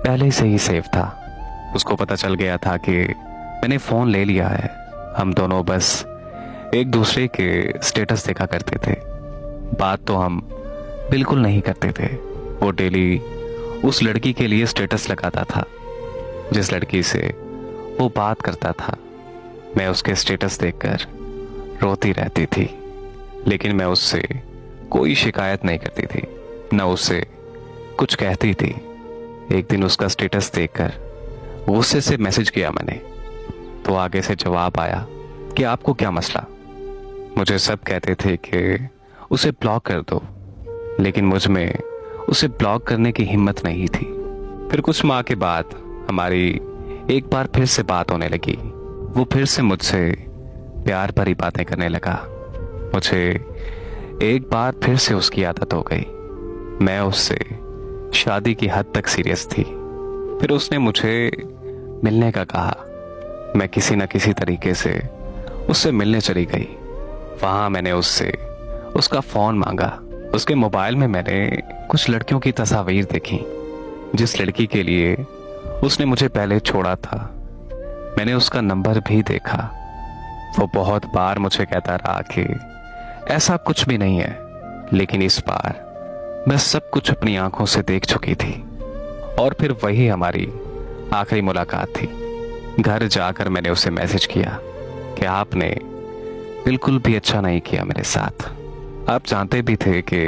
पहले से ही सेफ था। उसको पता चल गया था कि मैंने फ़ोन ले लिया है। हम दोनों बस एक दूसरे के स्टेटस देखा करते थे, बात तो हम बिल्कुल नहीं करते थे। वो डेली उस लड़की के लिए स्टेटस लगाता था जिस लड़की से वो बात करता था। मैं उसके स्टेटस देखकर रोती रहती थी, लेकिन मैं उससे कोई शिकायत नहीं करती थी, न उससे कुछ कहती थी। एक दिन उसका स्टेटस देखकर गुस्से से मैसेज किया मैंने, तो आगे से जवाब आया कि आपको क्या मसला। मुझे सब कहते थे कि उसे ब्लॉक कर दो, लेकिन मुझ में उसे ब्लॉक करने की हिम्मत नहीं थी। फिर कुछ माह के बाद हमारी एक बार फिर से बात होने लगी। वो फिर से मुझसे प्यार भरी बातें करने लगा। मुझे एक बार फिर से उसकी आदत हो गई। मैं उससे शादी की हद तक सीरियस थी। फिर उसने मुझे मिलने का कहा। मैं किसी न किसी तरीके से उससे मिलने चली गई। वहां मैंने उससे उसका फ़ोन मांगा। उसके मोबाइल में मैंने कुछ लड़कियों की तस्वीर देखी जिस लड़की के लिए उसने मुझे पहले छोड़ा था। मैंने उसका नंबर भी देखा। वो बहुत बार मुझे कहता रहा कि ऐसा कुछ भी नहीं है, लेकिन इस बार मैं सब कुछ अपनी आंखों से देख चुकी थी। और फिर वही हमारी आखिरी मुलाकात थी। घर जाकर मैंने उसे मैसेज किया कि आपने बिल्कुल भी अच्छा नहीं किया मेरे साथ। आप जानते भी थे कि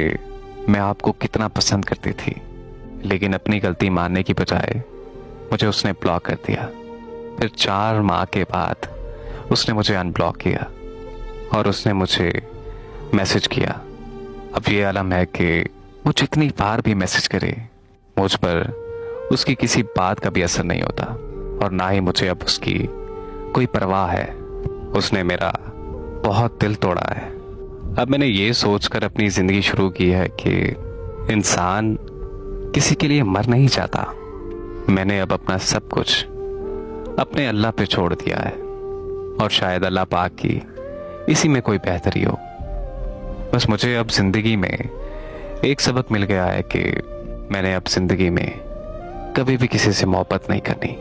मैं आपको कितना पसंद करती थी, लेकिन अपनी गलती मानने की बजाय मुझे उसने ब्लॉक कर दिया। फिर 4 माह के बाद उसने मुझे अनब्लॉक किया और उसने मुझे मैसेज किया। अब ये आलम है कि वो जितनी बार भी मैसेज करे, मुझ पर उसकी किसी बात का भी असर नहीं होता, और ना ही मुझे अब उसकी कोई परवाह है। उसने मेरा बहुत दिल तोड़ा है। अब मैंने ये सोचकर अपनी ज़िंदगी शुरू की है कि इंसान किसी के लिए मर नहीं जाता। मैंने अब अपना सब कुछ अपने अल्लाह पे छोड़ दिया है, और शायद अल्लाह पाक की इसी में कोई बेहतरी हो। बस मुझे अब ज़िंदगी में एक सबक मिल गया है कि मैंने अब ज़िंदगी में कभी भी किसी से मोहब्बत नहीं करनी।